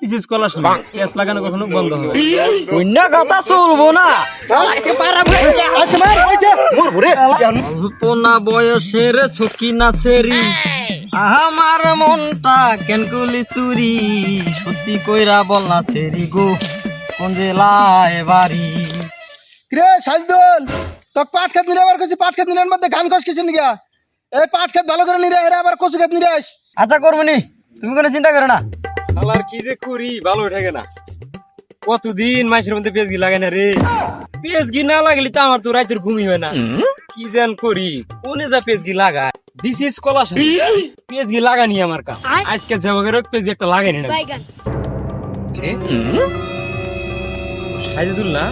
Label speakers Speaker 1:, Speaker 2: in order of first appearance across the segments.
Speaker 1: This is কলা সময় পেঁয়াজ লাগানো কখনো বন্ধ হবে
Speaker 2: অন্য কথা চলবো না পোনা বয়সের ছকি নাচেরি আমার মনটা কেনকুলি চুরি সত্যি কইরা বল না ছেড়ি গো কোন জেলায় বাড়ি
Speaker 3: রে সাজদুল তোক পাট খেত নিরে আবার কইছি পাট খেত নিরের মধ্যে গান কস কিছু নিগা এই পাট খেত ভালো করে নিরে এরা আবার কচু খেত নিরে আস
Speaker 2: আচ্ছা করবনি তুমি কোনো চিন্তা করো না
Speaker 1: আলার কি যে করি ভালো থাকে না কতদিন মাসের মধ্যে পেঁয়াজ গি লাগাই না রে পেঁয়াজ গি না লাগলে তো আমার তো রাতের ঘুমই হয় না কি যেন করি কোনে যা পেঁয়াজ গি লাগায় দিস ইজ কলা পেঁয়াজ গি লাগানি আমার কাম আজকে যাবগের পেঁয়াজ একটা লাগাইনি না সাইদুল না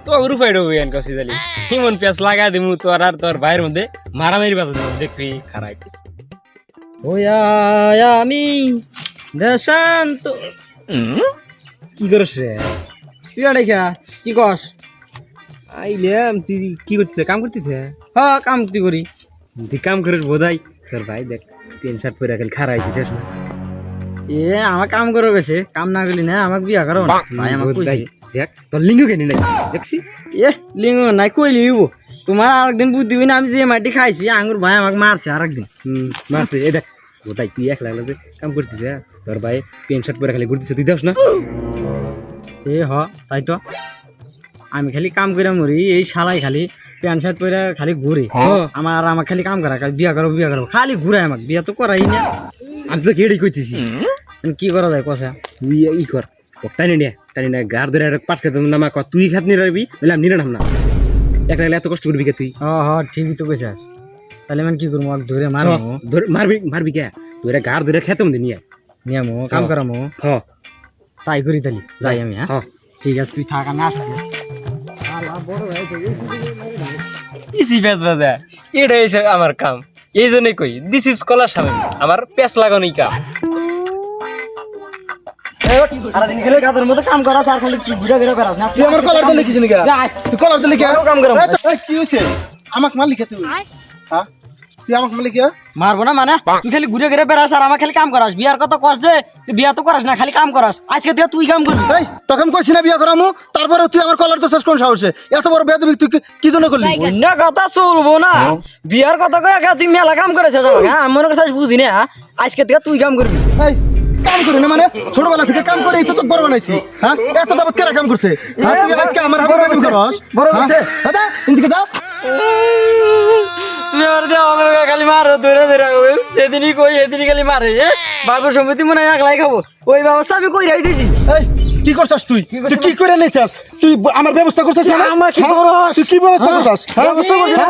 Speaker 1: তো রূপাই ডবো এন কষি জালি হিমন পেঁয়াজ লাগাই দিমু তোর আর তোর ভাইয়ের মধ্যে মারামারি বাজা দেবো দেখবি খারাপ
Speaker 2: ওয়া আমি দেশান্ত
Speaker 1: কি করছ রে
Speaker 2: তুই দেখা কি কস
Speaker 1: আইলাম তুই কি করছিস কাম করতেছে
Speaker 2: হ্যাঁ কাম তুই করি
Speaker 1: তুই কাম করে বোধাই তোর ভাই দেখ প্যান্ট শার্ট পরে খালি খারা হয়েছে দেখ না
Speaker 2: এ আমার কাম করে গেছে কাম না করলি না আমাকে বিয়া করো ভাই আমাকে কইছে
Speaker 1: দেখ তোর লিঙ্গ কেন নাই দেখছি
Speaker 2: এ লিঙ্গ নাই কইলি তোমার আরেকদিন বুদ্ধি হই না আমি যে মাটি খাইছি আঙ্গুর ভাই আমাকে মারছে আরেকদিন
Speaker 1: মারছে এ দেখ বোধাই তুই এক লাগলা যে কাম করতেছে তোর ভাই প্যান্ট শার্ট পরে খালি ঘুরতেছে তুই দেখ না
Speaker 2: এ হ তাই তো আমি খালি কাম করে মরি এই শালাই খালি প্যান্ট শার্ট পরে খালি ঘুরে আমার খালি কাম করা বিয়া করো খালি ঘুরাই আমাকে বিয়া তো করাই না
Speaker 1: আমি তো কেড়ে কইতেছি
Speaker 2: কি করা যায় কষা
Speaker 1: তুই ই কর টানি না গার ধরে পাট খেতে নামা ক তুই খাত নিয়ে রাখবি বললাম নিয়ে নাম না এক লাগলে এত কষ্ট করবি কে তুই
Speaker 2: হ ঠিকই তো কইছিস তাহলে মানে কি করবো ধরে মারবো
Speaker 1: মারবি কে তুই গার ধরে খেতে মধ্যে নিয়ে
Speaker 2: নিয়ামো কাম করামো
Speaker 1: হ
Speaker 2: তাই করি তালি যাই আমি হ্যাঁ
Speaker 1: হ্যাঁ
Speaker 2: ঠিক আছে তুই থাক আমি আসতেছি
Speaker 1: ইসি পেঁচ বাজা এটা হয়েছে আমার কাম এই জন্যই কই দিস ইজ কলা স্বামী আমার পেঁচ লাগানোই কাম
Speaker 2: সারাদিন খেলে গাদের মতো কাম করাস আর খালি কি ঘুরে ঘুরে করাস না
Speaker 3: তুই আমার কলার দলে কিছু নিগা তুই কলার দলে কি
Speaker 2: কাম করাম
Speaker 3: কি হইছে আমাক মারলি কে তুই হ্যাঁ তুই আমাক মারলি কে
Speaker 2: মারবো না মানে তুই খালি ঘুরে ঘুরে বেড়াস আর আমার খালি কাম করাস বিয়ার কথা কস যে বিয়া তো করাস না খালি কাম করাস আজকে থেকে তুই কাম করবি
Speaker 3: এই তখন কইছি না বিয়া করামু তারপরে তুই আমার কলার দোষ কোন সাহসে এত বড় বেয়াদবি তুই কি জন্য করলি
Speaker 2: অন্য কথা চলবো না বিয়ার কথা কয়ে তুই মেলা কাম করেছিস হ্যাঁ মনে করছিস বুঝি না আজকে থেকে তুই কাম করবি
Speaker 3: এই কাম করি না মানে ছোটবেলা থেকে কাম করে এই তো বড় বানাইছি হ্যাঁ এত যাবত কেরা কাম করছে হ্যাঁ তুই আজকে আমার হাতে কাম করছস
Speaker 2: বড় হইছে
Speaker 3: দাদা ইনদিকে যা
Speaker 2: তুই আর যা আমার খালি মারো ধরে ধরে যেদিনই কই এদিনই খালি মারে বাবুর সম্পত্তি মনে হয় একলাই খাবো ওই ব্যবস্থা আমি কই রাইতেছি
Speaker 3: এই কি করছস তুই তুই কি করে নিছস তুই আমার ব্যবস্থা করছস না
Speaker 2: আমার কি করছস
Speaker 3: তুই কি ব্যবস্থা করছস
Speaker 2: ব্যবস্থা করছিস না?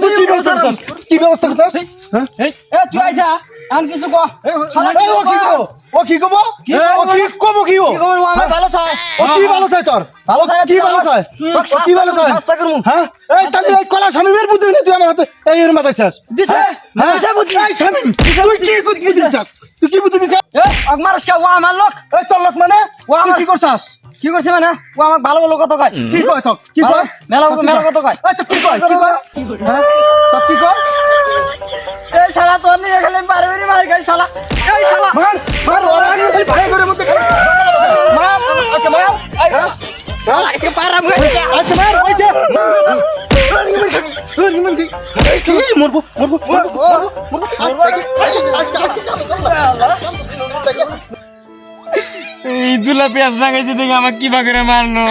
Speaker 3: তুই কি ব্যবস্থা করছস কি ব্যবস্থা করছস হ্যাঁ
Speaker 2: এ তুই আইসা আমি কিছু কো
Speaker 3: এই ও কি কব
Speaker 2: কি খবর ও আমার ভালো চাই
Speaker 3: ও কি ভালো চাই তোর
Speaker 2: ভালো চাই
Speaker 3: কি ভালো চাই ও কি ভালো চাই
Speaker 2: রাস্তা করমু
Speaker 3: হ্যাঁ এই তাহলে এই কলা স্বামীর বুদ্ধি হইলে তুই আমার হাতে এই এর মাথায় চাস
Speaker 2: দিছে দিছে বুদ্ধি
Speaker 3: এই স্বামী তুই কি বুদ্ধি চাস তুই কি বুদ্ধি চাস
Speaker 2: এ আকমারস কে ও আমার লোক
Speaker 3: এই তোর লোক মানে
Speaker 2: ও
Speaker 3: তুই
Speaker 2: আমার-
Speaker 3: কি করছস
Speaker 2: কি করছে মানে ও আমাকে ভালো ভালো কথা কয়
Speaker 3: কি কয় তো কি কয়
Speaker 2: মেলা মেলা কথা কয়
Speaker 3: এই তো কি কয় হ্যাঁ তো কি কয়
Speaker 2: এই শালা তোর নিয়ে গেলে পারবি মার গাই শালা এই শালা
Speaker 3: মার ওরা আগে খালি ভাই করে মধ্যে খালি মার আচ্ছা মার
Speaker 2: আজকে পারাম
Speaker 3: আচ্ছা মার ওই যে মরবো
Speaker 1: এই দুলা পেঁয়াজ লাগাইছে দেখে আমাকে কি বাগেরা মারলো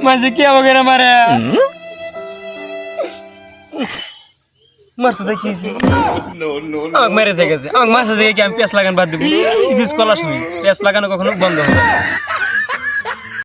Speaker 1: মাঝে কি বাগেরা মারে মারছে দেখি আমাকে মেরে থেকে গেছে আমাকে মাসে দেখে কি আমি পেঁয়াজ লাগান বাদ দেবো ইস কলা শুনি পেঁয়াজ লাগানো কখনো বন্ধ হবে